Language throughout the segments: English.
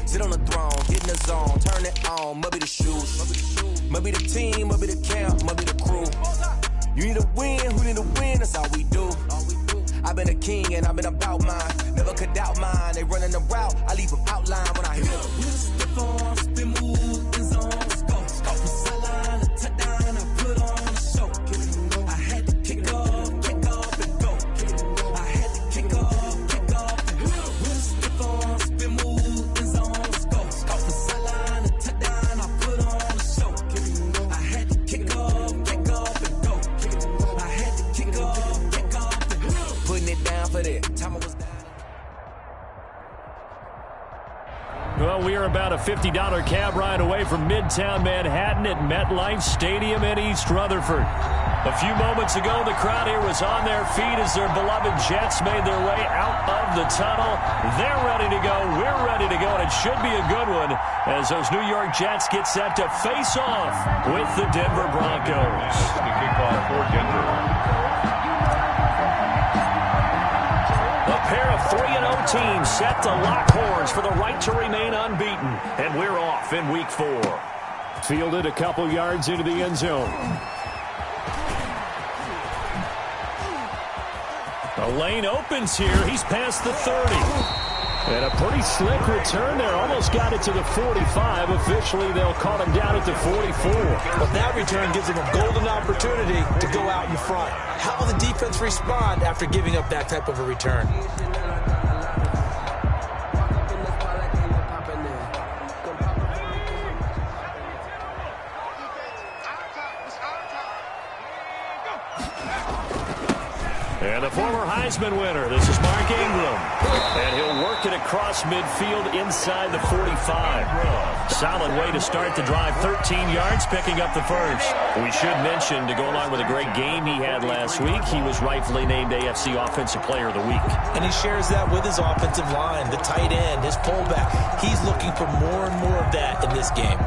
Sit on the throne, get in the zone, turn it on. Must be the shoes, must be the team, must be the camp, must be the crew. You need to win, who need to win, that's all we do. I've been a king and I've been about mine. Never could doubt mine. They running the route, I leave them outline when I hit them. Step on, spin move, in zone, let's go. From sideline to touchdown, I put on a show. I had to kick off and go. I had to kick off and go. Step on, spin move, in zone, let's go. From sideline to touchdown, I put on a show. I had to kick off and go. I had to kick off and go. Putting it down for that. Time I was down. Well, we are about a $50 cab ride away from Midtown Manhattan at MetLife Stadium in East Rutherford. A few moments ago, the crowd here was on their feet as their beloved Jets made their way out of the tunnel. They're ready to go. We're ready to go, and it should be a good one as those New York Jets get set to face off with the Denver Broncos. The kickoff for Denver. A pair of 3-0 teams set to lock horns for the right to remain unbeaten. And we're off in week 4. Fielded a couple yards into the end zone. The lane opens here. He's past the 30. And a pretty slick return there. Almost got it to the 45. Officially, they'll call him down at the 44. But that return gives him a golden opportunity to go out in front. How will the defense respond after giving up that type of a return? And the former Heisman winner, this is Mark Ingram. And he'll work it across midfield inside the 45. Solid way to start the drive. 13 yards, picking up the first. We should mention, to go along with a great game he had last week, he was rightfully named AFC Offensive Player of the Week. And he shares that with his offensive line, the tight end, his fullback. He's looking for more and more of that in this game.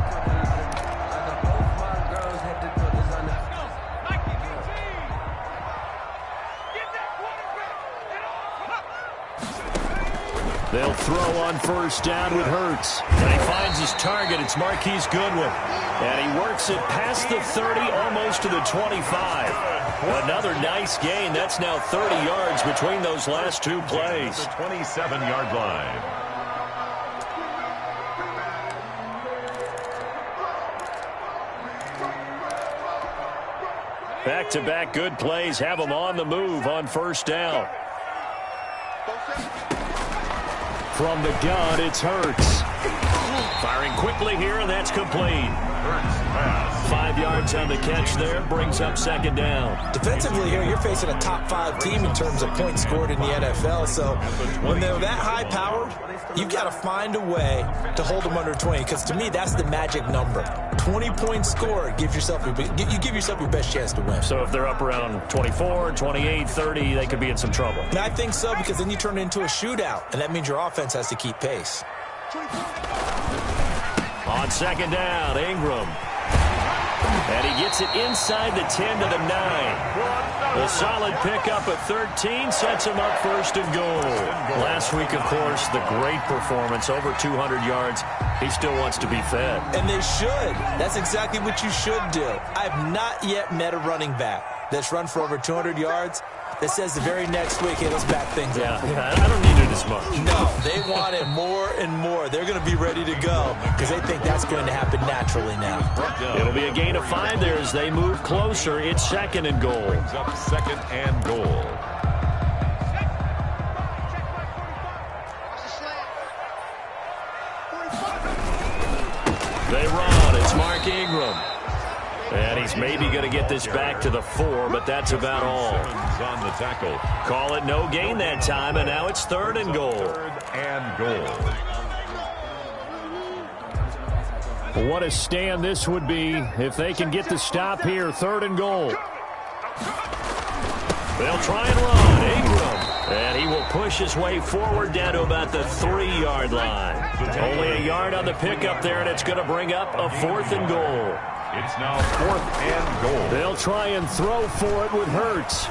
They'll throw on first down with Hurts. And he finds his target. It's Marquise Goodwin. And he works it past the 30, almost to the 25. Another nice gain. That's now 30 yards between those last two plays. The 27-yard line. Back-to-back good plays have them on the move on first down. From the gun, it's Hurts. Firing quickly here, and that's complete. 5 yards on the catch there, brings up second down. Defensively here, you're facing a top-5 team in terms of points scored in the NFL. So when they're that high-powered, you've got to find a way to hold them under 20. Because to me, that's the magic number. 20 points scored, you give yourself your best chance to win. So if they're up around 24, 28, 30, they could be in some trouble. And I think so, because then you turn it into a shootout, and that means your offense has to keep pace. On second down, Ingram. And he gets it inside the 10 to the 9. A solid pickup at 13 sets him up first and goal. Last week, of course, the great performance, over 200 yards. He still wants to be fed. And they should. That's exactly what you should do. I have not yet met a running back that's run for over 200 yards that says the very next week, hey, let's back things up. Yeah, I don't need it as much. No, they want it more and more. They're going to be ready to go because they think that's going to happen naturally now. It'll be a gain of 5 there as they move closer. It's second and goal. Brings up second and goal. They run. It's Mark Ingram. And he's maybe going to get this back to the 4, but that's about all. On the tackle. Call it no gain that time, and now it's third and goal. Third and goal. What a stand this would be if they can get the stop here. Third and goal. They'll try and run. Ingram. And he will push his way forward down to about the 3-yard line. Only a yard on the pickup there, and it's going to bring up a 4th and goal. It's now 4th and goal. They'll try and throw for it with Hurts.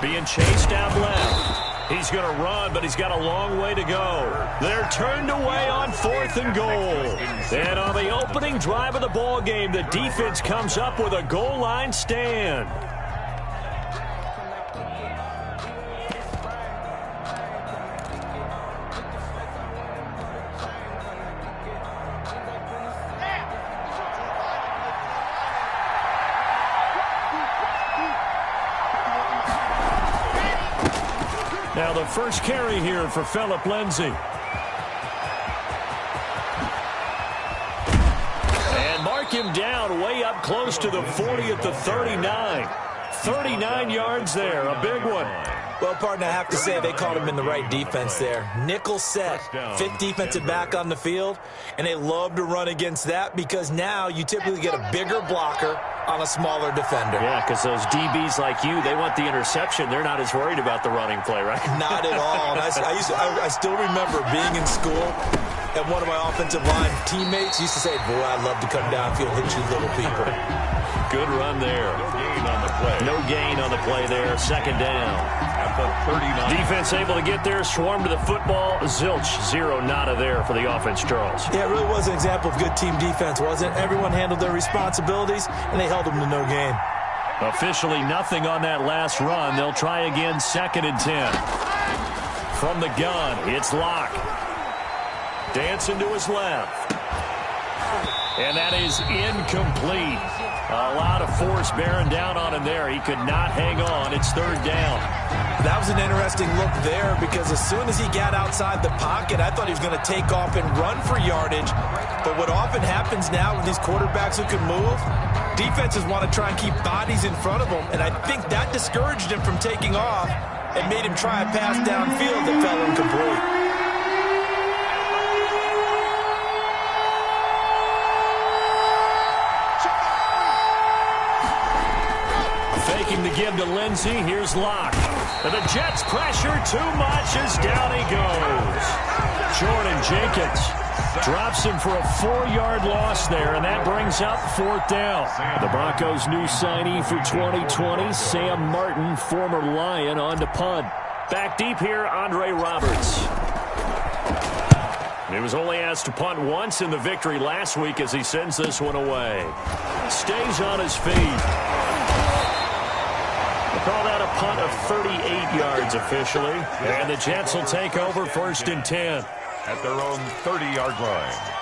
Being chased out left. He's going to run, but he's got a long way to go. They're turned away on 4th and goal. And on the opening drive of the ball game, the defense comes up with a goal line stand. Now the first carry here for Phillip Lindsay. And mark him down way up close to the 40 at the 39. 39 yards there, a big one. Well, partner, I have to say they called him in the right defense there. Nickel set, 5th defensive back on the field, and they love to run against that because now you typically get a bigger blocker on a smaller defender. Yeah, because those DBs like you, they want the interception. They're not as worried about the running play, right? Not at all. And I still remember being in school, and one of my offensive line teammates used to say, boy, I'd love to come downfield and hit you little people. Good run there. No gain on the play. No gain on the play there. 2nd down. At the 39. Defense able to get there, swarm to the football. Zilch, 0, nada there for the offense, Charles. Yeah, it really was an example of good team defense, wasn't it? Everyone handled their responsibilities, and they held them to no gain. Officially nothing on that last run. They'll try again, 2nd and 10. From the gun, it's Locke. Dancing to his left. And that is incomplete. A lot of force bearing down on him there. He could not hang on. It's 3rd down. That was an interesting look there because as soon as he got outside the pocket, I thought he was going to take off and run for yardage. But what often happens now with these quarterbacks who can move, defenses want to try and keep bodies in front of them. And I think that discouraged him from taking off and made him try a pass downfield that fell incomplete. Faking the give to Lindsay. Here's Locke. And the Jets pressure too much as down he goes. Jordan Jenkins drops him for a 4-yard loss there, and that brings up 4th down. The Broncos' new signee for 2020, Sam Martin, former Lion, on to punt. Back deep here, Andre Roberts. He was only asked to punt once in the victory last week as he sends this one away. Stays on his feet. Call that a punt of 38 yards officially. And the Jets will take over 1st and 10. At their own 30-yard line.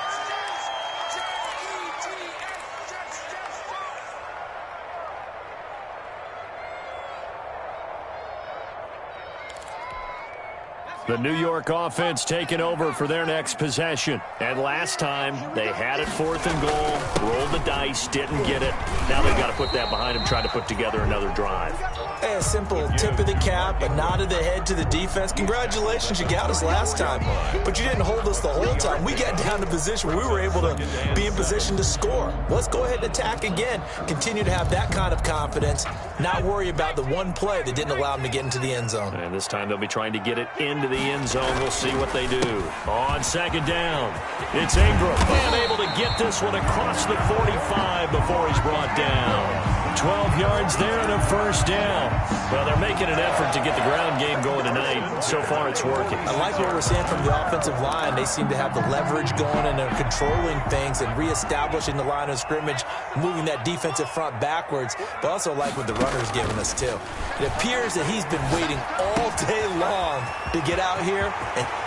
The New York offense taking over for their next possession. And last time, they had it 4th and goal, rolled the dice, didn't get it. Now they've got to put that behind them, try to put together another drive. Hey, a simple tip of the cap, a nod of the head to the defense. Congratulations, you got us last time, but you didn't hold us the whole time. We got down to position where we were able to be in position to score. Let's go ahead and attack again. Continue to have that kind of confidence, not worry about the one play that didn't allow them to get into the end zone. And this time they'll be trying to get it into the end zone. We'll see what they do. On 2nd down, it's Ingram. And able to get this one across the 45 before he's brought down. 12 yards there and a 1st down. Well, they're making an effort to get the ground game going tonight. So far, it's working. I like what we're seeing from the offensive line. They seem to have the leverage going, and they're controlling things and reestablishing the line of scrimmage, moving that defensive front backwards. But also like what the runner's giving us, too. It appears that he's been waiting all day long to get out here.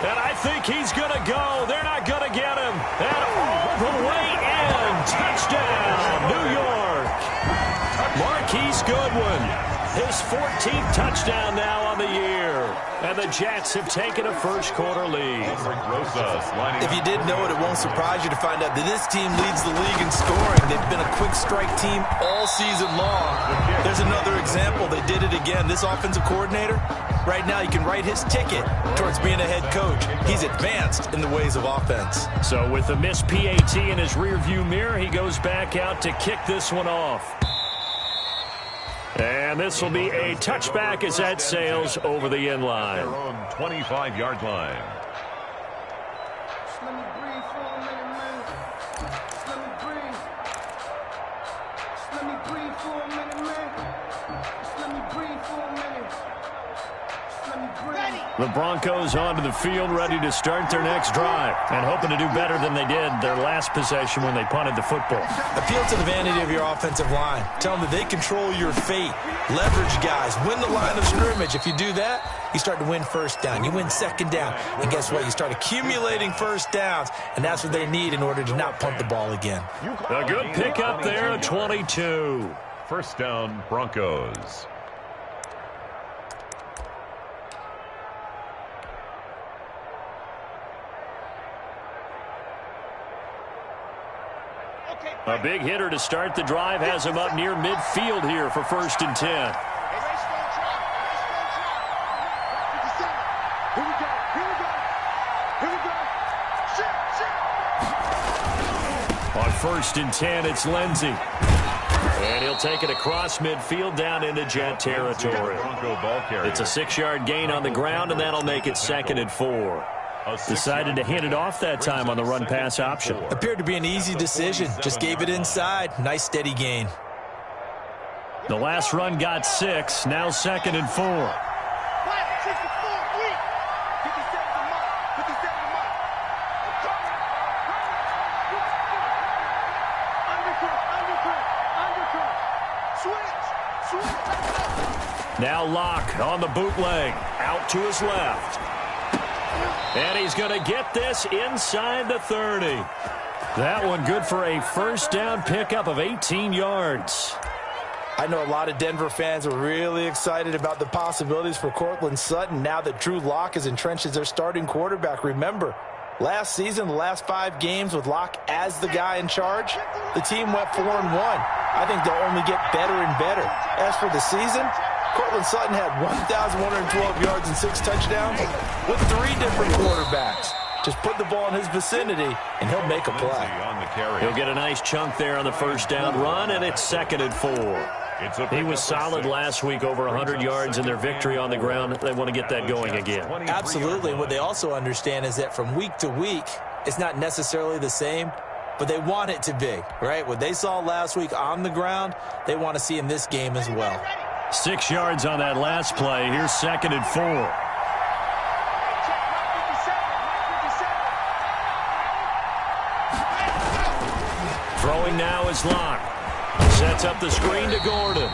And I think he's going to go. They're not going to get him. And all the way in. Touchdown, New York. Marquise Goodwin, his 14th touchdown now on the year. And the Jets have taken a first-quarter lead. If you didn't know it, it won't surprise you to find out that this team leads the league in scoring. They've been a quick strike team all season long. There's another example. They did it again. This offensive coordinator, right now you can write his ticket towards being a head coach. He's advanced in the ways of offense. So with the missed PAT in his rearview mirror, he goes back out to kick this one off. And this will be a touchback as that sails over the end line. Their own 25-yard line. Just let me breathe for a minute, man. Just let me breathe. Just let me breathe for a minute, man. Just let me breathe for a minute. Just let me The Broncos onto the field, ready to start their next drive, and hoping to do better than they did their last possession when they punted the football. Appeal to the vanity of your offensive line. Tell them that they control your fate. Leverage guys. Win the line of scrimmage. If you do that, you start to win first down. You win second down. And guess what? You start accumulating first downs, and that's what they need in order to not punt the ball again. A good pickup there at 22. First down, Broncos. A big hitter to start the drive has him up near midfield here for 1st and 10. On 1st and 10, it's Lindsey. And he'll take it across midfield down into Jet territory. It's a 6-yard gain on the ground, and that'll make it 2nd and 4. Decided to hand it off that time on the run-pass option. Appeared to be an easy decision. Just gave it inside. Nice steady gain. The last run got 6. Now 2nd and 4. Now Locke on the bootleg. Out to his left. And he's going to get this inside the 30. That one good for a first down pickup of 18 yards. I know a lot of Denver fans are really excited about the possibilities for Courtland Sutton now that Drew Lock is entrenched as their starting quarterback. Remember, last season, the last 5 games with Lock as the guy in charge, the team went 4-1. I think they'll only get better and better. As for the season, Courtland Sutton had 1,112 yards and 6 touchdowns with 3 different quarterbacks. Just put the ball in his vicinity, and he'll make a play. He'll get a nice chunk there on the first down run, and it's 2nd and 4. He was solid last week, over 100 yards in their victory on the ground. They want to get that going again. Absolutely. What they also understand is that from week to week, it's not necessarily the same, but they want it to be, right? What they saw last week on the ground, they want to see in this game as well. 6 yards on that last play. Here's 2nd and 4. Throwing now is Locke. Sets up the screen to Gordon.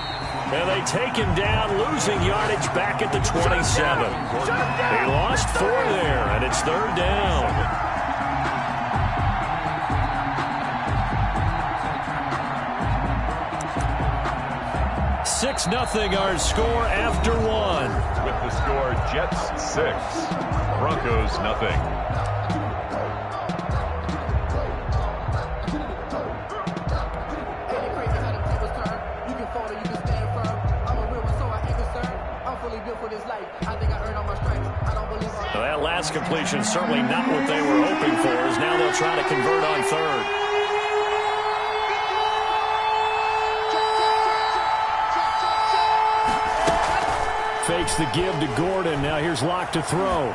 And they take him down, losing yardage back at the 27. They lost 4 there, and it's 3rd down. 6-0 our score after 1. With the score, Jets 6, Broncos nothing. Well, that last completion certainly not what they were hoping for, as now they'll try to convert on 3rd. Fakes the give to Gordon. Now here's Locke to throw.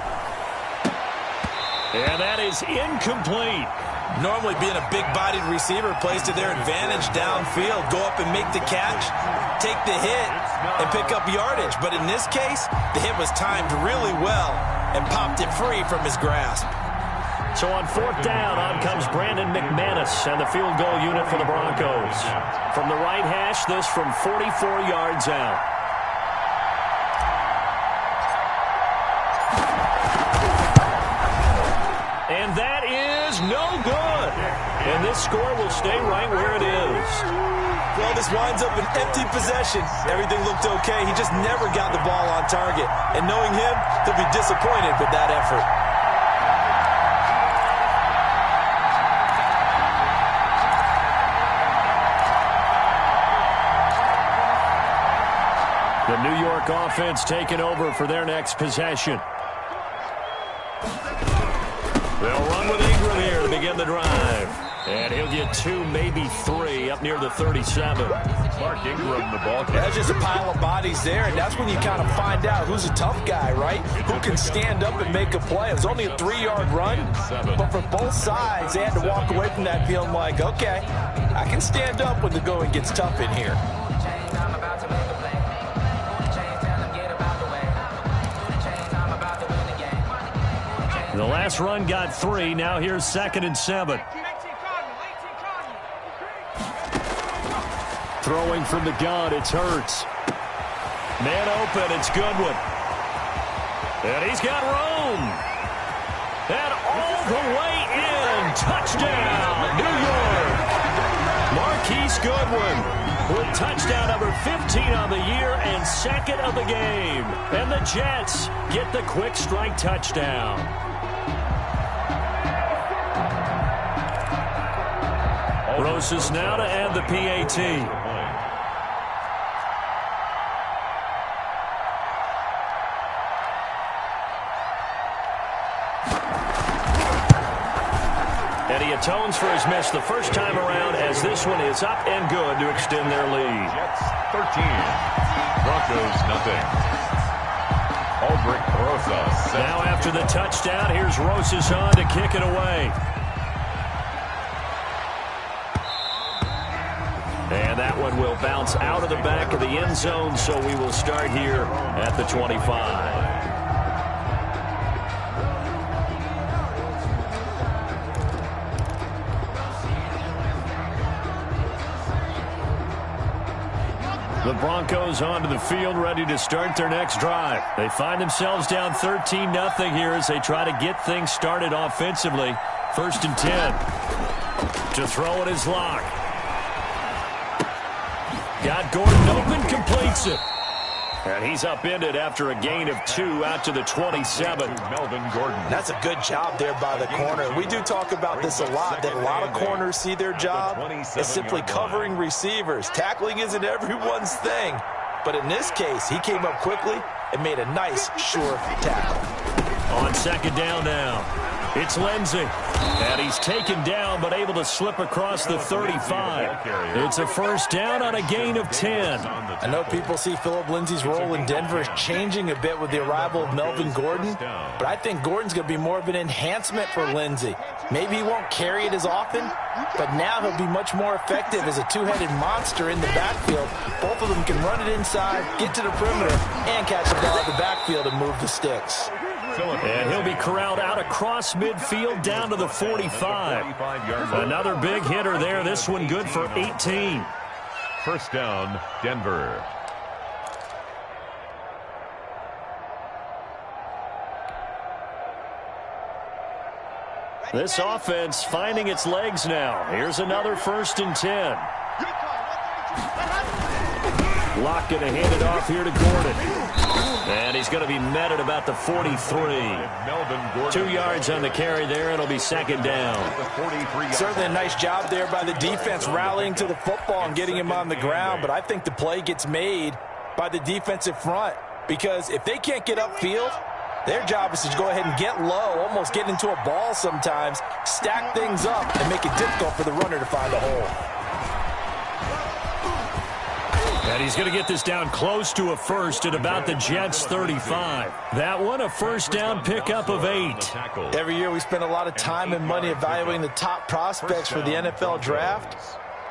And that is incomplete. Normally being a big-bodied receiver plays to their advantage downfield. Go up and make the catch, take the hit, and pick up yardage. But in this case, the hit was timed really well and popped it free from his grasp. So on 4th down, on comes Brandon McManus and the field goal unit for the Broncos. From the right hash, this from 44 yards out. And that is no good. And this score will stay right where it is. Well, this winds up an empty possession. Everything looked okay. He just never got the ball on target. And knowing him, he'll be disappointed with that effort. The New York offense taking over for their next possession. They'll run with Ingram here to begin the drive. And he'll get 2, maybe 3, up near the 37. Mark Ingram, the ball carrier. That's just a pile of bodies there, and that's when you kind of find out who's a tough guy, right? Who can stand up and make a play. It was only a 3-yard run, but for both sides, they had to walk away from that feeling like, okay, I can stand up when the going gets tough in here. The last run got 3. Now here's 2nd and 7. Throwing from the gun, it's Hurts. Man open, it's Goodwin. And he's got room. And all the way in. Touchdown, New York. Marquise Goodwin with touchdown number 15 on the year and 2nd of the game. And the Jets get the quick strike touchdown. Rosas now to add the PAT. And he atones for his miss the first time around as this one is up and good to extend their lead. Jets 13, Broncos nothing. Aldrich Rosas. Now after the touchdown, here's Rosas on to kick it away. And that one will bounce out of the back of the end zone, so we will start here at the 25. The Broncos onto the field, ready to start their next drive. They find themselves down 13-0 here as they try to get things started offensively. 1st and 10. To throw it is Locke. Got Gordon open, completes it. And he's upended after a gain of 2 out to the 27. Melvin Gordon. That's a good job there by the corner. We do talk about this a lot, that a lot of corners see their job as simply covering receivers. Tackling isn't everyone's thing. But in this case, he came up quickly and made a nice, sure tackle. On 2nd down now. It's Lindsey. And he's taken down but able to slip across the 35. It's a 1st down on a gain of 10. I know people see Philip Lindsey's role in Denver is changing a bit with the arrival of Melvin Gordon, but I think Gordon's going to be more of an enhancement for Lindsey. Maybe he won't carry it as often, but now he'll be much more effective as a two-headed monster in the backfield. Both of them can run it inside, get to the perimeter, and catch the ball at the backfield and move the sticks. And he'll be corralled out across midfield down to the 45. Another big hitter there. This one good for 18. 1st down, Denver. This offense finding its legs now. Here's another 1st and 10. Locke going to hand it off here to Gordon. And he's going to be met at about the 43. 2 yards on the carry there. It'll be 2nd down. Certainly a nice job there by the defense rallying to the football and getting him on the ground. But I think the play gets made by the defensive front, because if they can't get upfield, their job is to go ahead and get low, almost get into a ball sometimes, stack things up, and make it difficult for the runner to find a hole. And he's going to get this down close to a 1st at about the Jets' 35. That one, a 1st down pickup of 8. Every year we spend a lot of time and money evaluating the top prospects for the NFL draft.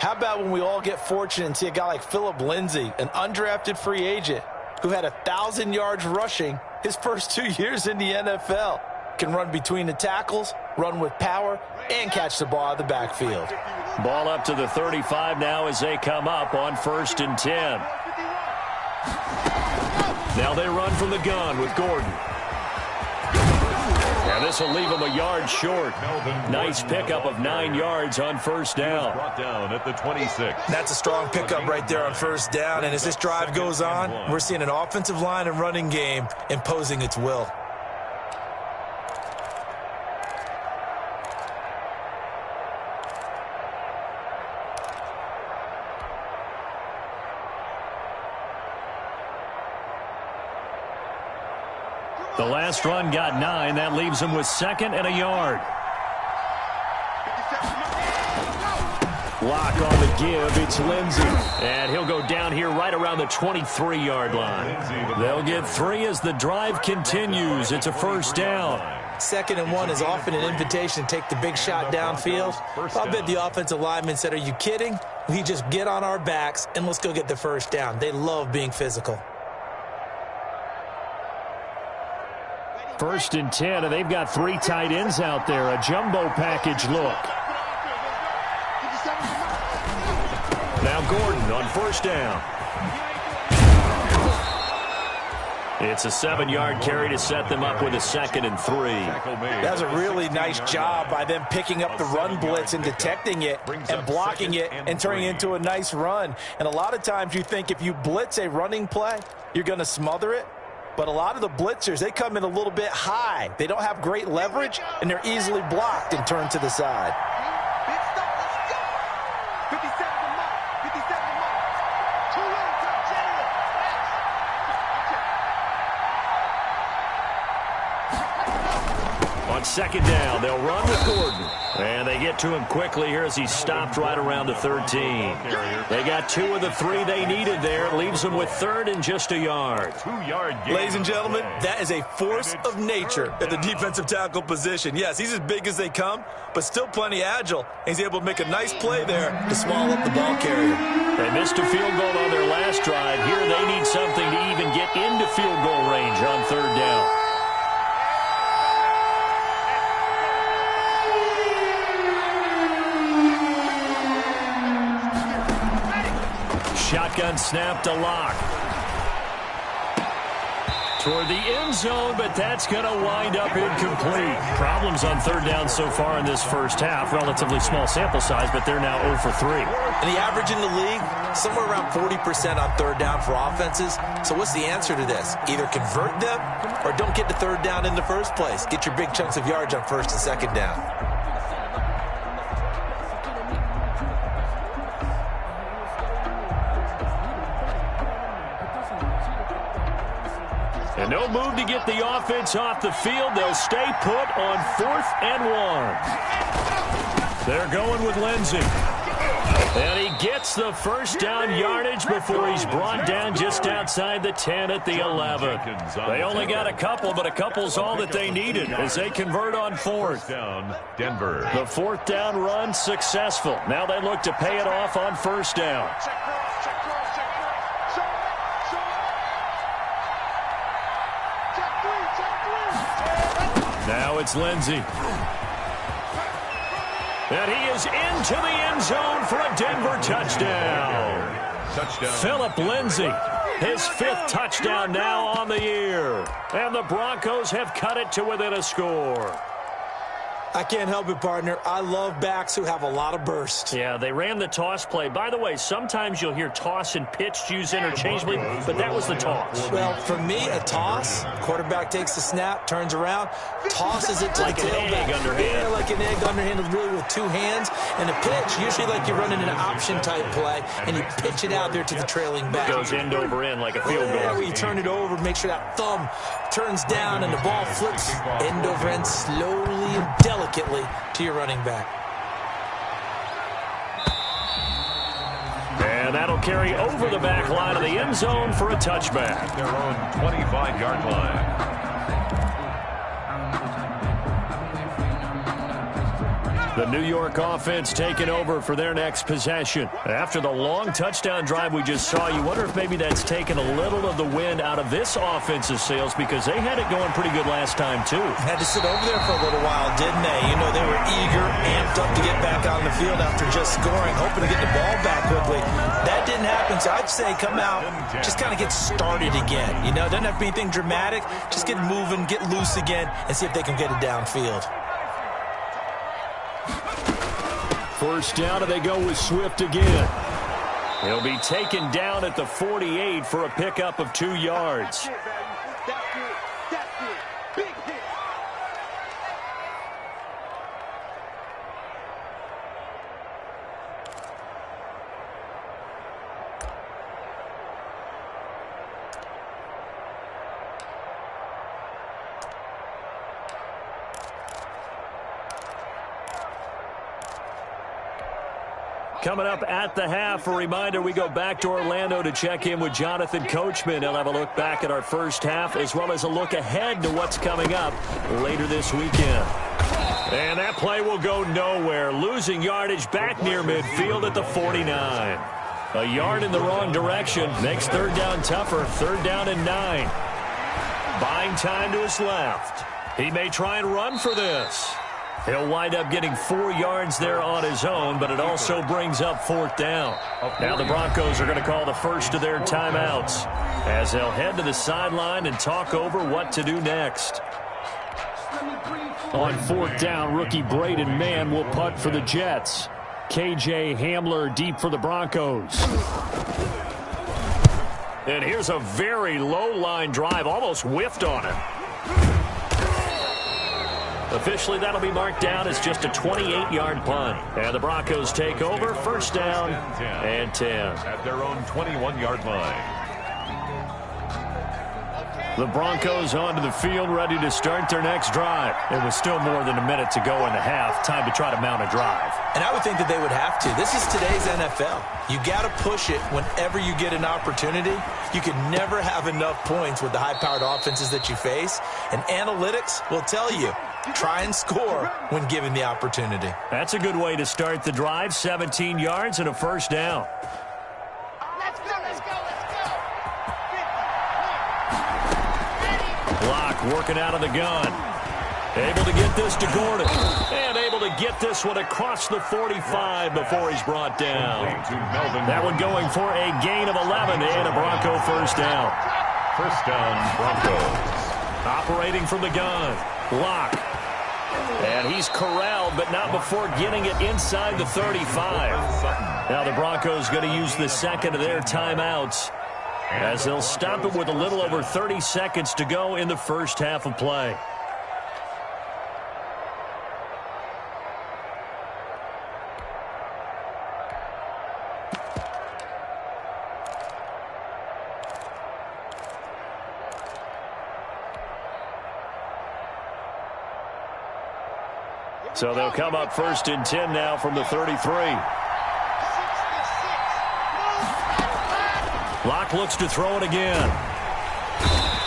How about when we all get fortunate and see a guy like Philip Lindsey, an undrafted free agent who had 1,000 yards rushing his first 2 years in the NFL. Can run between the tackles, run with power, and catch the ball out of the backfield. Ball up to the 35 now as they come up on 1st and 10. Now they run from the gun with Gordon. And this will leave him a yard short. Nice pickup of 9 yards on 1st down. Brought down at the 26. That's a strong pickup right there on 1st down. And as this drive goes on, we're seeing an offensive line and running game imposing its will. The last run got 9. That leaves him with 2nd and a yard. Lock on the give. It's Lindsey. And he'll go down here right around the 23-yard line. They'll get 3 as the drive continues. It's a 1st down. 2nd and 1 is often an invitation to take the big shot downfield. I bet the offensive lineman said, "Are you kidding? We just get on our backs and let's go get the 1st down." They love being physical. First and 10, and they've got 3 tight ends out there. A jumbo package look. Now Gordon on first down. It's a 7-yard carry to set them up with a 2nd and 3. That's a really nice job by them picking up the run blitz and detecting it and blocking it and turning it into a nice run. And a lot of times you think if you blitz a running play, you're going to smother it. But a lot of the blitzers, they come in a little bit high. They don't have great leverage, and they're easily blocked and turned to the side. On 2nd down, they'll run with Gordon. And they get to him quickly here as he's stopped right around the 13. They got 2 of the 3 they needed there. It leaves them with 3rd and just a yard. 2-yard gain. Ladies and gentlemen, that is a force of nature at the defensive tackle position. Yes, he's as big as they come, but still plenty agile. He's able to make a nice play there to swallow up the ball carrier. They missed a field goal on their last drive. Here they need something to even get into field goal range on 3rd down. Shotgun snap to Lock. Toward the end zone, but that's going to wind up incomplete. Problems on 3rd down so far in this first half. Relatively small sample size, but they're now 0 for 3. And the average in the league, somewhere around 40% on 3rd down for offenses. So what's the answer to this? Either convert them or don't get to 3rd down in the first place. Get your big chunks of yards on 1st and 2nd down. And no move to get the offense off the field. They'll stay put on 4th and 1. They're going with Lindsey. And he gets the first down yardage before he's brought down just outside the 10 at the 11. They only got a couple, but a couple's all that they needed as they convert on 4th. Down, Denver. The 4th down run successful. Now they look to pay it off on 1st down. Now it's Lindsey. And he is into the end zone for a Denver touchdown. Philip Lindsey, his 5th touchdown now on the year. And the Broncos have cut it to within a score. I can't help it, partner. I love backs who have a lot of burst. Yeah, they ran the toss play. By the way, sometimes you'll hear toss and pitch used interchangeably, but that was the toss. Well, for me, a toss, quarterback takes the snap, turns around, tosses it to like the tailback. Like an egg underhand. Yeah, like an egg underhanded really with 2 hands. And a pitch, usually like you're running an option-type play, and you pitch it out there to the trailing back. Goes end over end like a field goal. Yeah, where you turn it over, make sure that thumb turns down, and the ball flips end over end slowly and delicately to your running back. And that'll carry over the back line of the end zone for a touchback. Their own 25-yard line. The New York offense taking over for their next possession. After the long touchdown drive we just saw, you wonder if maybe that's taken a little of the wind out of this offensive sails because they had it going pretty good last time, too. Had to sit over there for a little while, didn't they? You know, they were eager, amped up to get back on the field after just scoring, hoping to get the ball back quickly. That didn't happen, so I'd say come out, just kind of get started again. You know, it doesn't have to be anything dramatic. Just get moving, get loose again, and see if they can get it downfield. First down, and they go with Swift again. He'll be taken down at the 48 for a pickup of 2 yards. Coming up at the half, a reminder, we go back to Orlando to check in with Jonathan Coachman. He'll have a look back at our first half as well as a look ahead to what's coming up later this weekend. And that play will go nowhere. Losing yardage back near midfield at the 49. A yard in the wrong direction makes 3rd down tougher. 3rd down and 9. Buying time to his left. He may try and run for this. He'll wind up getting 4 yards there on his own, but it also brings up 4th down. Now the Broncos are going to call the first of their timeouts as they'll head to the sideline and talk over what to do next. On 4th down, rookie Braden Mann will punt for the Jets. KJ Hamler deep for the Broncos. And here's a very low line drive, almost whiffed on it. Officially, that'll be marked down as just a 28-yard punt. And the Broncos take over, 1st down and 10. At their own 21-yard line. The Broncos onto the field, ready to start their next drive. It was still more than a minute to go in the half. Time to try to mount a drive. And I would think that they would have to. This is today's NFL. You got to push it whenever you get an opportunity. You can never have enough points with the high-powered offenses that you face. And analytics will tell you, try and score when given the opportunity. That's a good way to start the drive. 17 yards and a 1st down. Block working out of the gun. Able to get this to Gordon. And able to get this one across the 45 before he's brought down. That one going for a gain of 11 and a Bronco 1st down. 1st down, Broncos. Operating from the gun. Lock. And he's corralled, but not before getting it inside the 35. Now the Broncos going to use the second of their timeouts as they'll stop it with a little over 30 seconds to go in the first half of play. So they'll come up 1st and 10 now from the 33. Locke looks to throw it again.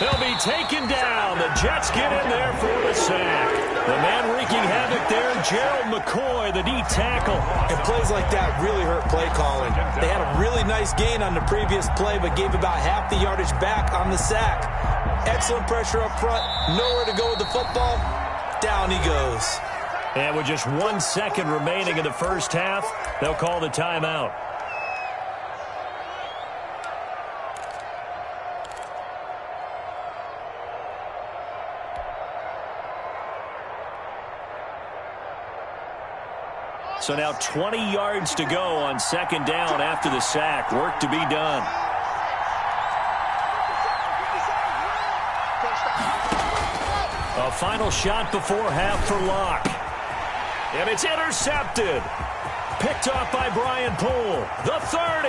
They'll be taken down. The Jets get in there for the sack. The man wreaking havoc there, Gerald McCoy, the D tackle. And plays like that really hurt play calling. They had a really nice gain on the previous play, but gave about half the yardage back on the sack. Excellent pressure up front. Nowhere to go with the football. Down he goes. And with just 1 second remaining in the first half, they'll call the timeout. So now 20 yards to go on 2nd down after the sack. Work to be done. A final shot before half for Locke. And it's intercepted. Picked off by Brian Poole. The 30.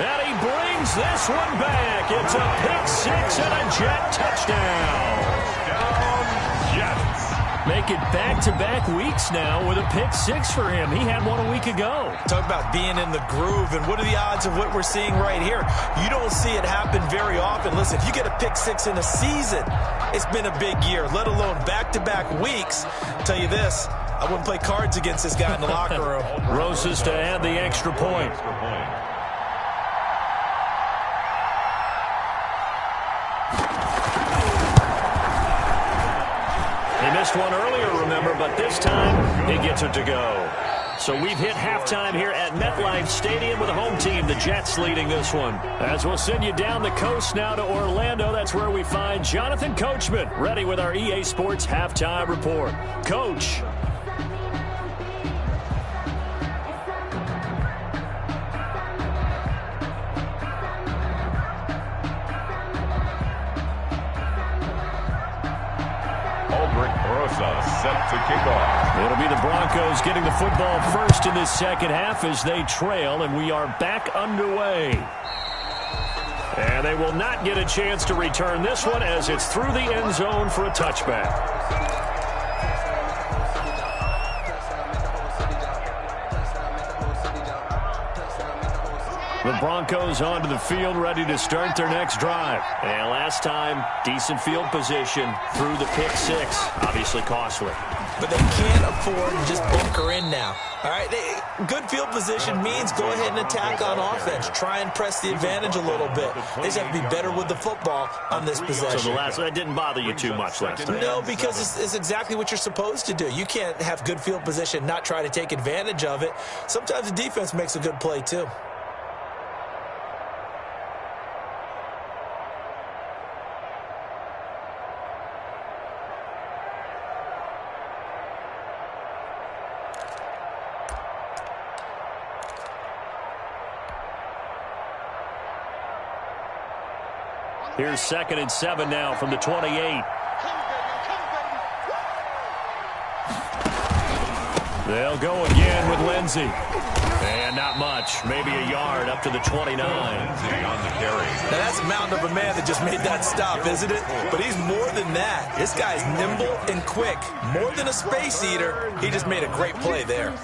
And he brings this one back. It's a pick-6 and a Jet touchdown. Touchdown, Jets. Make it back-to-back weeks now with a pick-6 for him. He had one a week ago. Talk about being in the groove, and what are the odds of what we're seeing right here? You don't see it happen very often. Listen, if you get a pick-6 in a season, it's been a big year, let alone back-to-back weeks. I'll tell you this, I wouldn't play cards against this guy in the locker room. Roses to add the extra point. He missed one earlier, remember, but this time he gets it to go. So we've hit halftime here at MetLife Stadium with the home team, the Jets, leading this one. As we'll send you down the coast now to Orlando, that's where we find Jonathan Coachman, ready with our EA Sports Halftime Report. Coach. Set to kick off. It'll be the Broncos getting the football first in this second half as they trail, and we are back underway. And they will not get a chance to return this one as it's through the end zone for a touchback. The Broncos onto the field, ready to start their next drive. And last time, decent field position through the pick-6. Obviously costly. but they can't afford to just bunker in now. All right, good field position means go ahead and attack on offense. Try and press the advantage a little bit. They just have to be better with the football on this possession. So that didn't bother you too much last time? No, because it's exactly what you're supposed to do. You can't have good field position, not try to take advantage of it. Sometimes the defense makes a good play too. Here's 2nd and 7 now from the 28. They'll go again with Lindsey. And not much. Maybe a yard up to the 29. On the carry. Now, that's a mountain of a man that just made that stop, isn't it? But he's more than that. This guy's nimble and quick. More than a space eater. He just made a great play there.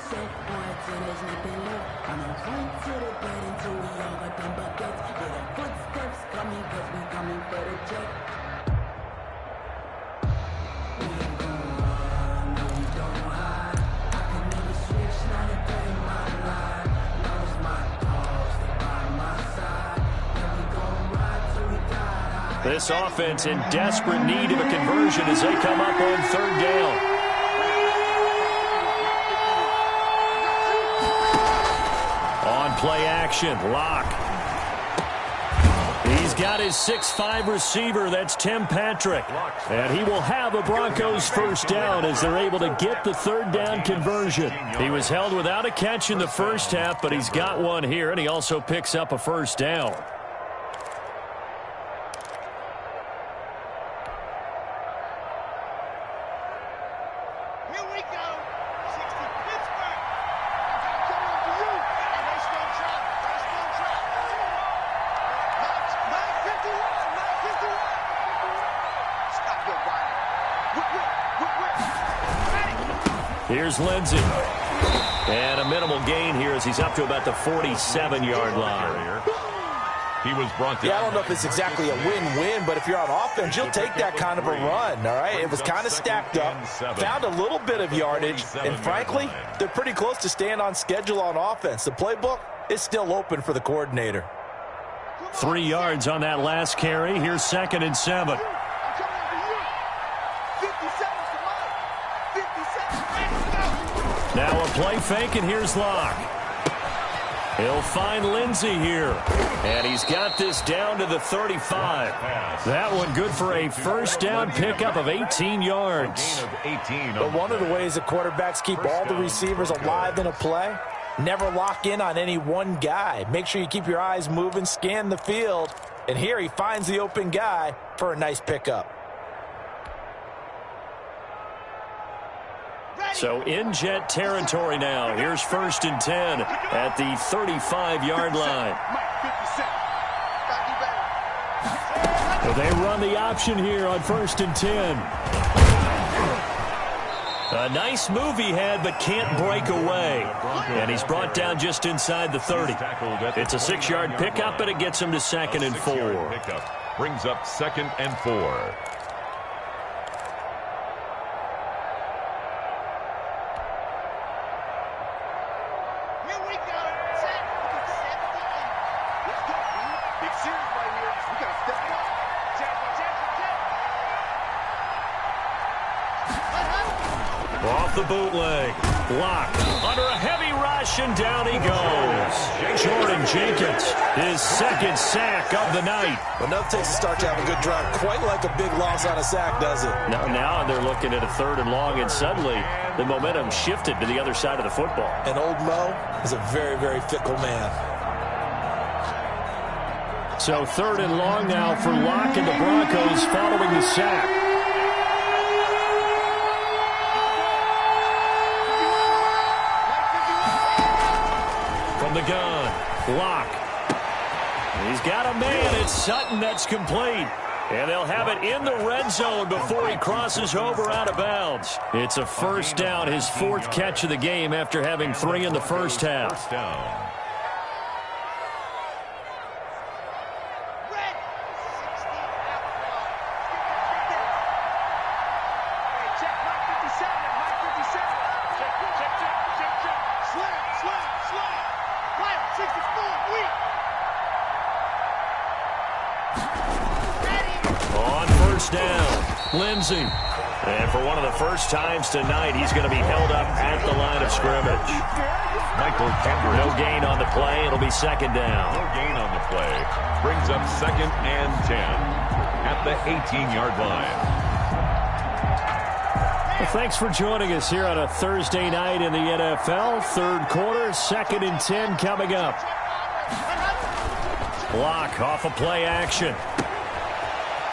This offense in desperate need of a conversion as they come up on 3rd down. On play action, Locke. He's got his 6'5" receiver. That's Tim Patrick. And he will have a Broncos 1st down as they're able to get the 3rd down conversion. He was held without a catch in the first half, but he's got one here, and he also picks up a 1st down. Here's Lindsey. And a minimal gain here as he's up to about the 47-yard line. He was brought down. Yeah, I don't know if it's exactly a win-win, but if you're on offense, you'll take that kind of a run, all right? It was kind of stacked up, found a little bit of yardage, and frankly, they're pretty close to staying on schedule on offense. The playbook is still open for the coordinator. 3 yards on that last carry. Here's 2nd and 7. Now a play fake, and here's Locke. He'll find Lindsey here. And he's got this down to the 35. That one good for a 1st down pickup of 18 yards. But one of the ways that quarterbacks keep all the receivers alive in a play, never lock in on any one guy. Make sure you keep your eyes moving, scan the field. And here he finds the open guy for a nice pickup. So in Jet territory now. Here's 1st and 10 at the 35-yard line. Well, they run the option here on 1st and 10. A nice move he had, but can't break away. And he's brought down just inside the 30. It's a 6-yard pickup, but it gets him to 2nd and 4. Brings up 2nd and 4. Off the bootleg. Block. Under a heavy rush, and down he goes. Jordan Jenkins, his 2nd sack of the night. Well, nothing takes a start to have a good drive. Quite like a big loss on a sack, does it? Now they're looking at a 3rd and long, and suddenly the momentum shifted to the other side of the football. And old Mo is a very, very fickle man. So 3rd and long now for Locke and the Broncos following the sack. The gun. Locke. He's got a man. It's Sutton that's complete. And they'll have it in the red zone before he crosses over out of bounds. It's a 1st down, his 4th catch of the game after having 3 in the first half. Lindsey. And for one of the first times tonight, he's going to be held up at the line of scrimmage. Michael Kendrick. No gain on the play. It'll be second down. No gain on the play. Brings up 2nd and 10 at the 18-yard line. Well, thanks for joining us here on a Thursday night in the NFL. Third quarter, 2nd and 10 coming up. Block off of play action.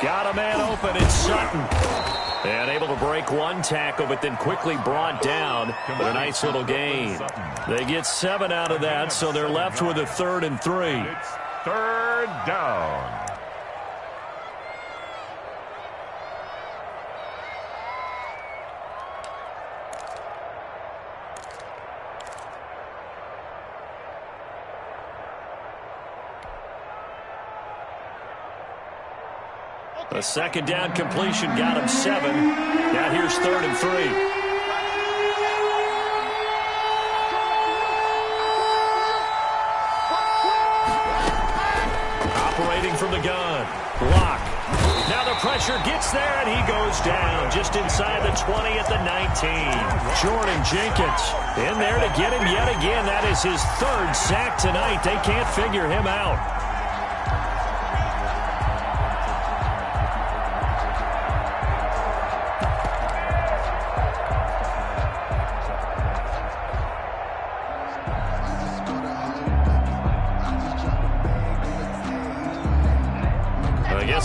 Got a man open. It's Sutton. And able to break one tackle, but then quickly brought down. But a nice little gain. They get 7 out of that, so they're left with a 3rd and 3. It's 3rd down. A second down completion got him 7. Now here's 3rd and 3. Operating from the gun. Block. Now the pressure gets there, and he goes down just inside the 20 at the 19. Jordan Jenkins in there to get him yet again. That is his 3rd sack tonight. They can't figure him out.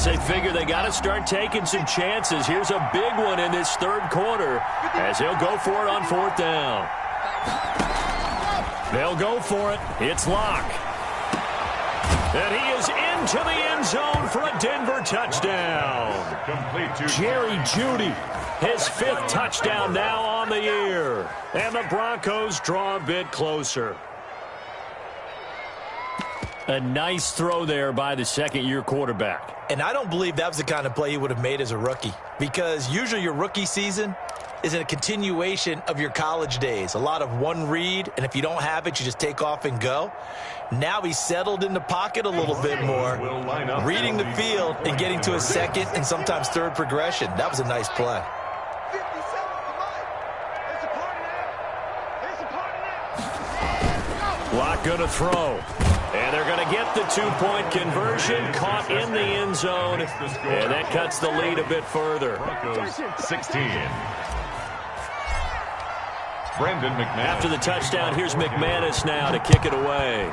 They figure they got to start taking some chances. Here's a big one in this 3rd quarter as he'll go for it on 4th down. They'll go for it. It's Locke. And he is into the end zone for a Denver touchdown. Jerry Jeudy, his 5th touchdown now on the year. And the Broncos draw a bit closer. A nice throw there by the second-year quarterback. And I don't believe that was the kind of play he would have made as a rookie, because usually your rookie season is a continuation of your college days. A lot of one read, and if you don't have it, you just take off and go. Now he's settled in the pocket a little bit more, reading the field and getting to his 2nd and sometimes 3rd progression. That was a nice play. Locke going to throw. And they're going to get the 2-point conversion, caught in the end zone, and that cuts the lead a bit further. Broncos 16. Brandon McManus. After the touchdown, here's McManus now to kick it away.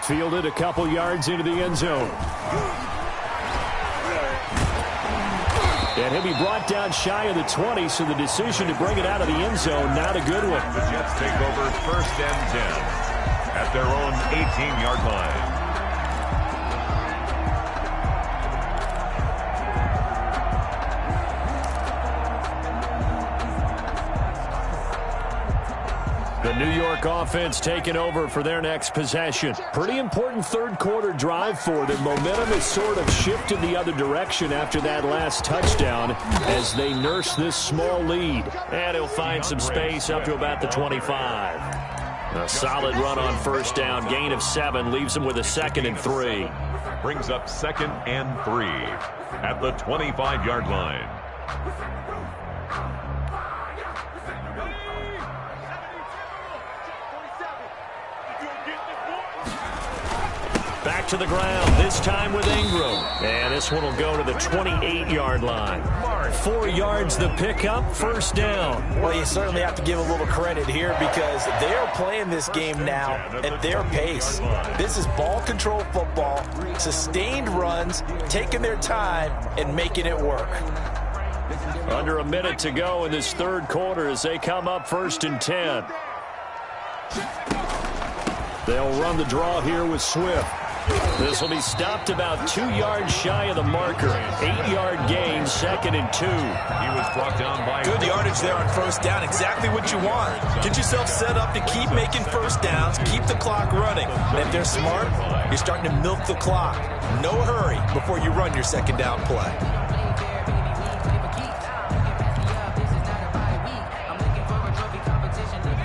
Fielded a couple yards into the end zone. And he'll be brought down shy of the 20, so the decision to bring it out of the end zone, not a good one. The Jets take over 1st and 10 at their own 18-yard line. The New York offense taking over for their next possession. Pretty important 3rd quarter drive for them. Momentum has sort of shifted the other direction after that last touchdown as they nurse this small lead. And he'll find some space up to about the 25. A solid run on 1st down. Gain of 7 leaves them with a 2nd and 3. Brings up 2nd and 3 at the 25-yard line. Back to the ground, this time with Ingram. And this one will go to the 28-yard line. 4 yards the pickup, 1st down. Well, you certainly have to give a little credit here because they're playing this game now at their pace. This is ball control football, sustained runs, taking their time and making it work. Under a minute to go in this 3rd quarter as they come up 1st and 10. They'll run the draw here with Swift. This will be stopped about 2 yards shy of the marker. 8-yard gain, 2nd and 2. He was brought down by... Good yardage there on 1st down. Exactly what you want. Get yourself set up to keep making 1st downs, keep the clock running. And if they're smart, you're starting to milk the clock. No hurry before you run your 2nd down play.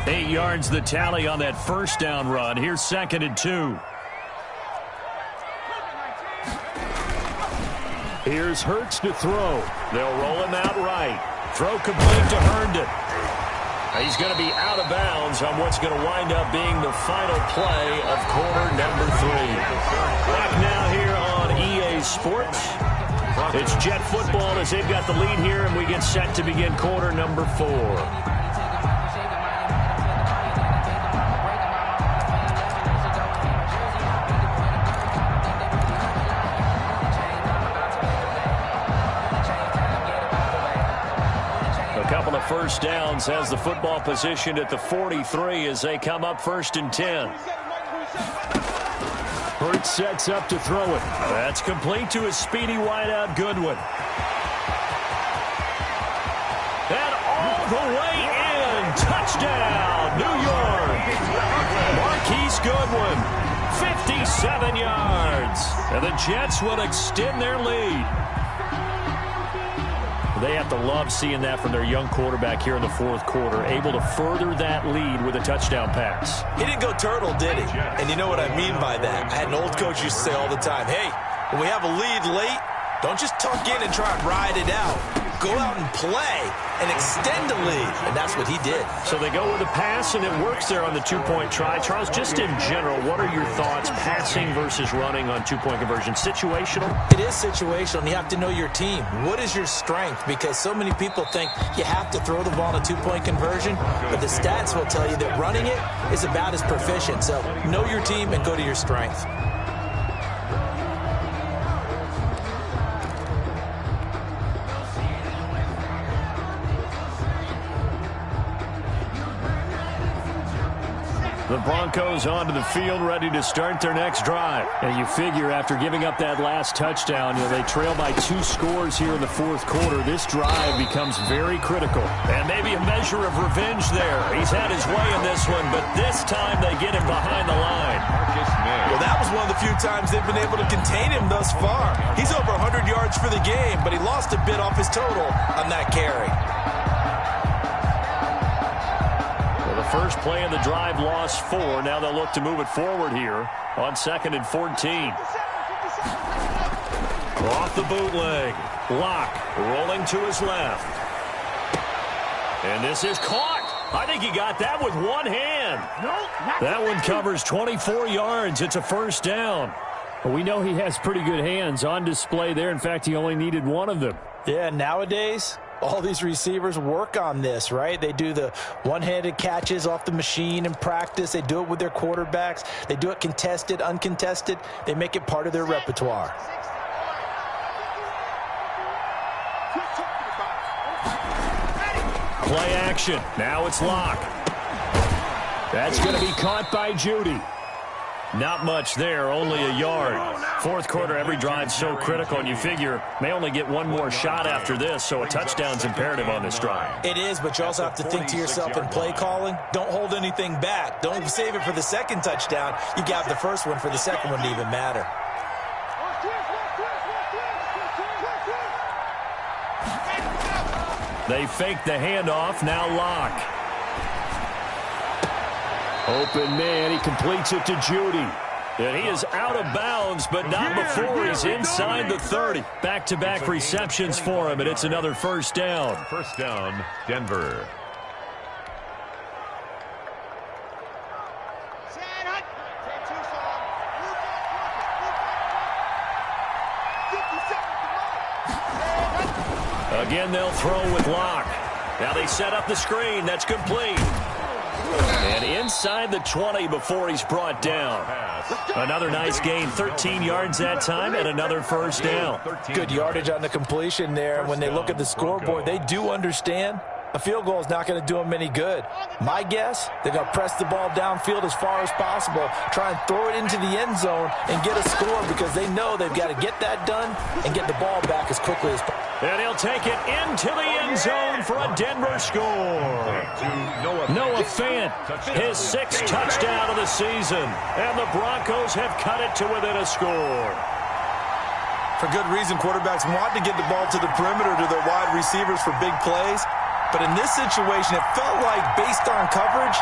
8 yards the tally on that 1st down run. Here's 2nd and 2. Here's Hurts to throw. They'll roll him out right. Throw complete to Herndon. He's going to be out of bounds on what's going to wind up being the final play of quarter number 3. Back now here on EA Sports. It's Jet football as they've got the lead here, and we get set to begin quarter number 4. First downs has the football positioned at the 43 as they come up 1st and 10. Hurts sets up to throw it. That's complete to his speedy wideout Goodwin. And all the way in. Touchdown, New York. Marquise Goodwin, 57 yards. And the Jets will extend their lead. They have to love seeing that from their young quarterback here in the 4th quarter, able to further that lead with a touchdown pass. He didn't go turtle, did he? And you know what I mean by that. I had an old coach used to say all the time, hey, when we have a lead late, don't just tuck in and try and ride it out. Go out and play and extend the lead. And that's what he did. So they go with a pass, and it works there on the 2-point try. Charles, just in general, what are your thoughts passing versus running on 2-point conversion? Situational? It is situational, and you have to know your team. What is your strength? Because so many people think you have to throw the ball in a 2-point conversion, but the stats will tell you that running it is about as proficient. So know your team and go to your strength. The Broncos onto the field, ready to start their next drive. And you figure after giving up that last touchdown, they trail by 2 scores here in the 4th quarter. This drive becomes very critical. And maybe a measure of revenge there. He's had his way in this one, but this time they get him behind the line. Well, that was one of the few times they've been able to contain him thus far. He's over 100 yards for the game, but he lost a bit off his total on that carry. First play of the drive lost 4. Now they'll look to move it forward here on 2nd and 14. Off the bootleg. Locke rolling to his left. And this is caught. I think he got that with one hand. That one covers 24 yards. It's a first down. Well, we know he has pretty good hands on display there. In fact, he only needed one of them. Yeah, nowadays, all these receivers work on this, right? They do the one-handed catches off the machine in practice. They do it with their quarterbacks. They do it contested, uncontested. They make it part of their repertoire. Play action. Now it's Locke. That's going to be caught by Judy. Not much there, only a yard. 4th quarter, every drive's so critical, and you figure may only get one more shot after this, so a touchdown's imperative on this drive. It is, but you also have to think to yourself in play calling, don't hold anything back. Don't save it for the second touchdown. You got the first one for the second one to even matter. They fake the handoff, now Locke. Open man, he completes it to Judy. And he is out of bounds, but not before he's inside the 30. Back-to-back receptions for him, and it's another first down. First down, Denver. Again, they'll throw with Locke. Now they set up the screen. That's complete. And inside the 20 before he's brought down. Another nice gain, 13 yards that time, and another first down. Good yardage on the completion there. When they look at the scoreboard, they do understand a field goal is not going to do them any good. My guess, they're going to press the ball downfield as far as possible, try and throw it into the end zone and get a score because they know they've got to get that done and get the ball back as quickly as possible. And he'll take it into the end zone for a Denver score. Noah Fant, his 6th touchdown of the season. And the Broncos have cut it to within a score. For good reason, quarterbacks want to get the ball to the perimeter to their wide receivers for big plays. But in this situation, it felt like based on coverage,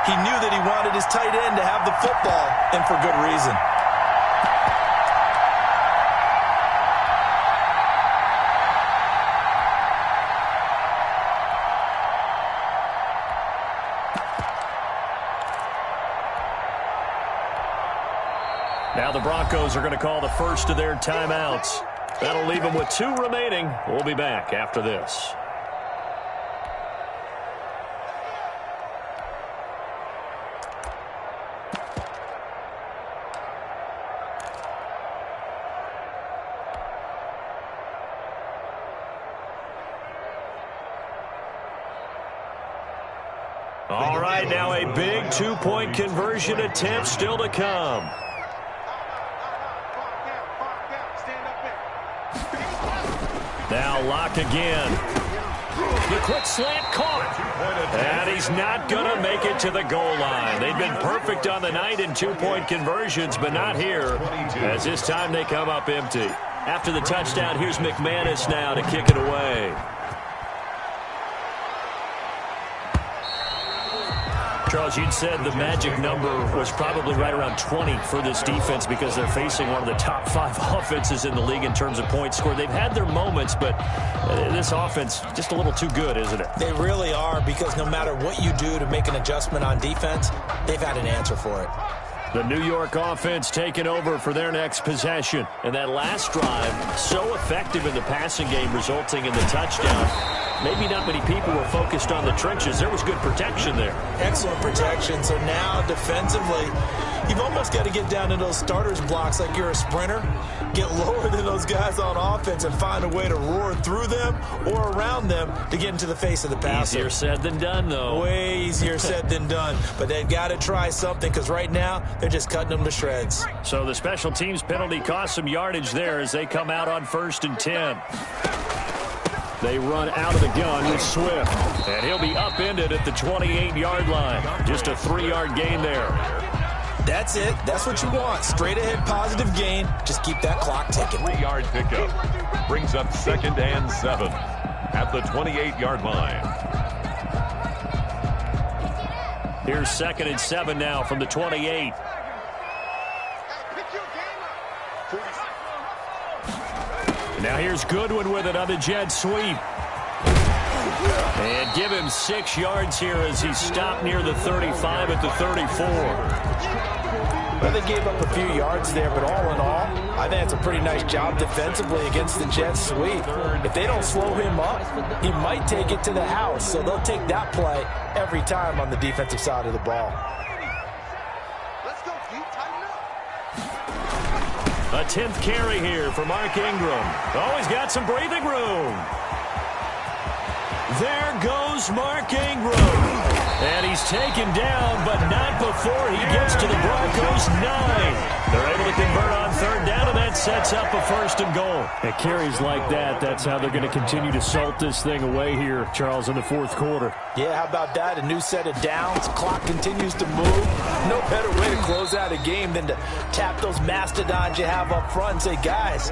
he knew that he wanted his tight end to have the football, and for good reason. Now the Broncos are going to call the first of their timeouts. That'll leave them with 2 remaining. We'll be back after this. All right, now a big 2-point conversion attempt still to come. Now Locke again. The quick slant caught. And he's not going to make it to the goal line. They've been perfect on the night in 2-point conversions, but not here, as this time they come up empty. After the touchdown, here's McManus now to kick it away. Charles, you'd said the magic number was probably right around 20 for this defense because they're facing one of the top 5 offenses in the league in terms of points scored. They've had their moments, but this offense just a little too good, isn't it? They really are, because no matter what you do to make an adjustment on defense, they've had an answer for it. The New York offense taking over for their next possession. And that last drive, so effective in the passing game, resulting in the touchdown. Maybe not many people were focused on the trenches. There was good protection there. Excellent protection. So now defensively, you've almost got to get down to those starters blocks like you're a sprinter. Get lower than those guys on offense and find a way to roar through them or around them to get into the face of the passer. Easier said than done, though. Way easier said than done. But they've got to try something, because right now they're just cutting them to shreds. So the special teams penalty cost some yardage there as they come out on 1st and 10. They run out of the gun with Swift. And he'll be upended at the 28-yard line. Just a 3-yard gain there. That's it. That's what you want. Straight ahead positive gain. Just keep that clock ticking. 3-yard pickup. Brings up 2nd and 7 at the 28-yard line. Here's 2nd and 7 now from the 28. Now here's Goodwin with it on the jet sweep. And give him 6 yards here as he stopped near the 35 at the 34. Well, they gave up a few yards there, but all in all, I think it's a pretty nice job defensively against the Jets sweep. If they don't slow him up, he might take it to the house. So they'll take that play every time on the defensive side of the ball. A 10th carry here for Mark Ingram. Oh, he's got some breathing room. There goes Mark Ingram. And he's taken down, but not before he gets to the Broncos' 9. They're able to convert on 3rd down, and that sets up a 1st and goal. At carries like that, that's how they're going to continue to salt this thing away here, Charles, in the 4th quarter. Yeah, how about that? A new set of downs. Clock continues to move. No better way to close out a game than to tap those mastodons you have up front and say, guys,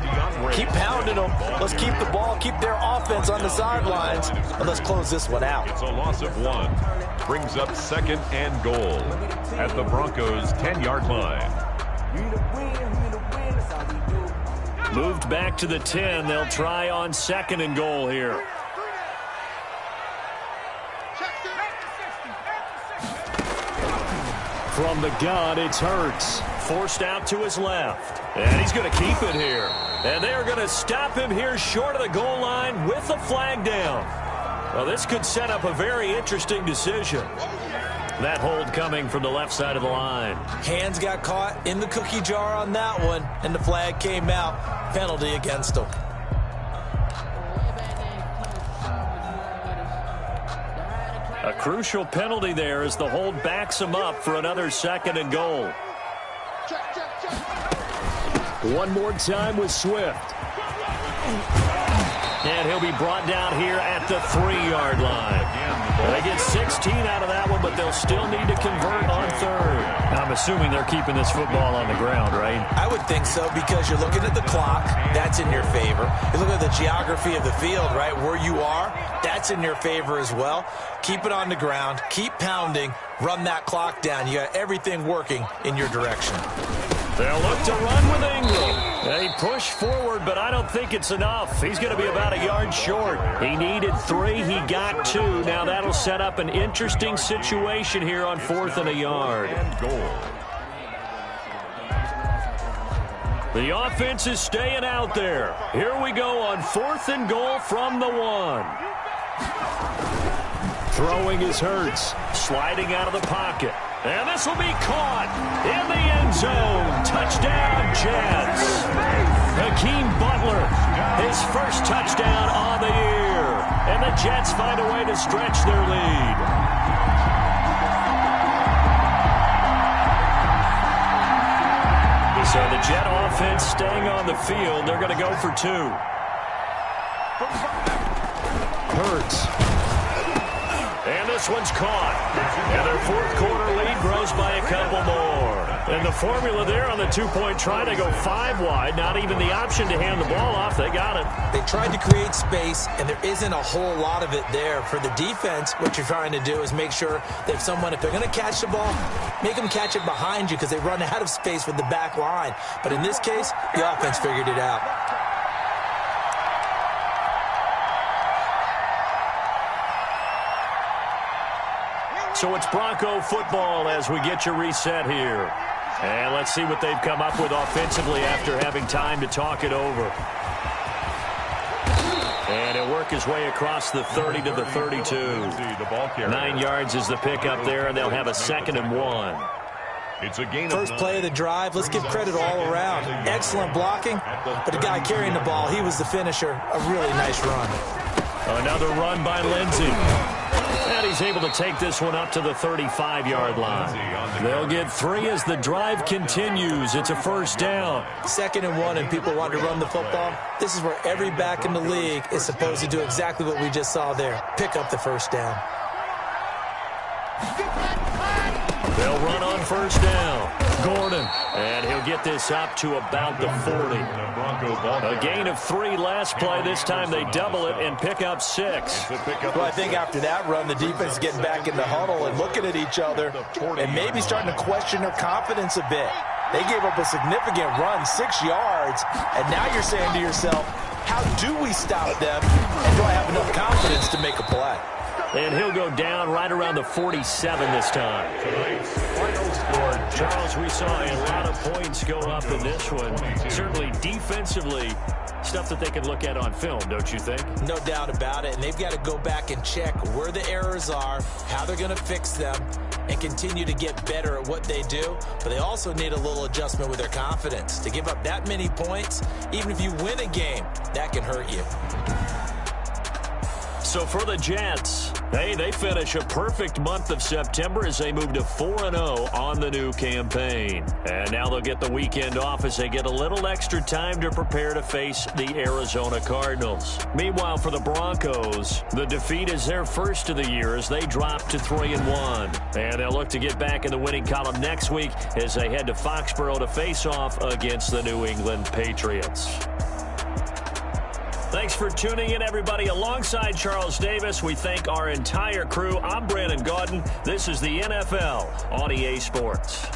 keep pounding them. Let's keep the ball, keep their offense on the sidelines, and let's close this one out. It's a loss of 1. Brings up 2nd and goal at the Broncos' 10-yard line. Moved back to the 10. They'll try on 2nd and goal here. From the gun, it's Hurts. Forced out to his left. And he's going to keep it here. And they're going to stop him here short of the goal line with a flag down. Well, this could set up a very interesting decision. That hold coming from the left side of the line. Hands got caught in the cookie jar on that one, and the flag came out. Penalty against him. A crucial penalty there as the hold backs him up for another 2nd and goal. One more time with Swift. And he'll be brought down here at the 3-yard line. They get 16 out of that one, but they'll still need to convert on 3rd. I'm assuming they're keeping this football on the ground, right? I would think so, because you're looking at the clock. That's in your favor. You look at the geography of the field, right? Where you are, that's in your favor as well. Keep it on the ground. Keep pounding. Run that clock down. You got everything working in your direction. They'll look to run with Ingram. They push forward, but I don't think it's enough. He's going to be about a yard short. He needed 3. He got 2. Now that'll set up an interesting situation here on 4th and a yard. The offense is staying out there. Here we go on 4th and goal from the 1. Throwing is Hurts. Sliding out of the pocket. And this will be caught in the end zone. Touchdown, Jets. Hakeem Butler, his first touchdown on the year. And the Jets find a way to stretch their lead. So the Jet offense staying on the field. They're going to go for 2. Hurts. And this one's caught. And their 4th quarter lead grows by a couple more. And the formula there on the 2-point try to go 5 wide. Not even the option to hand the ball off. They got it. They tried to create space, and there isn't a whole lot of it there. For the defense, what you're trying to do is make sure that if they're going to catch the ball, make them catch it behind you because they run out of space with the back line. But in this case, the offense figured it out. So it's Bronco football as we get you reset here. And let's see what they've come up with offensively after having time to talk it over. And he'll work his way across the 30 to the 32. 9 yards is the pickup there, and they'll have a 2nd and 1. It's a gain. First play of the drive, let's give credit all around. Excellent blocking, but the guy carrying the ball, he was the finisher. A really nice run. Another run by Lindsey. And he's able to take this one up to the 35-yard line. They'll get 3 as the drive continues. It's a first down. 2nd and 1, and people want to run the football. This is where every back in the league is supposed to do exactly what we just saw there. Pick up the first down. They'll run on first down. Gordon. And he'll get this up to about the 40. A gain of 3 last play. This time they double it and pick up 6. Well, I think after that run, the defense is getting back in the huddle and looking at each other and maybe starting to question their confidence a bit. They gave up a significant run, 6 yards, and now you're saying to yourself, how do we stop them, and do I have enough confidence to make a play? And he'll go down right around the 47 this time. Final score, Charles, we saw a lot of points go up in this one. Certainly defensively, stuff that they can look at on film, don't you think? No doubt about it, and they've got to go back and check where the errors are, how they're going to fix them, and continue to get better at what they do. But they also need a little adjustment with their confidence. To give up that many points, even if you win a game, that can hurt you. So for the Jets, hey, they finish a perfect month of September as they move to 4-0 on the new campaign. And now they'll get the weekend off as they get a little extra time to prepare to face the Arizona Cardinals. Meanwhile, for the Broncos, the defeat is their first of the year as they drop to 3-1. And they'll look to get back in the winning column next week as they head to Foxborough to face off against the New England Patriots. Thanks for tuning in, everybody. Alongside Charles Davis, we thank our entire crew. I'm Brandon Gaudin. This is the NFL on EA Sports.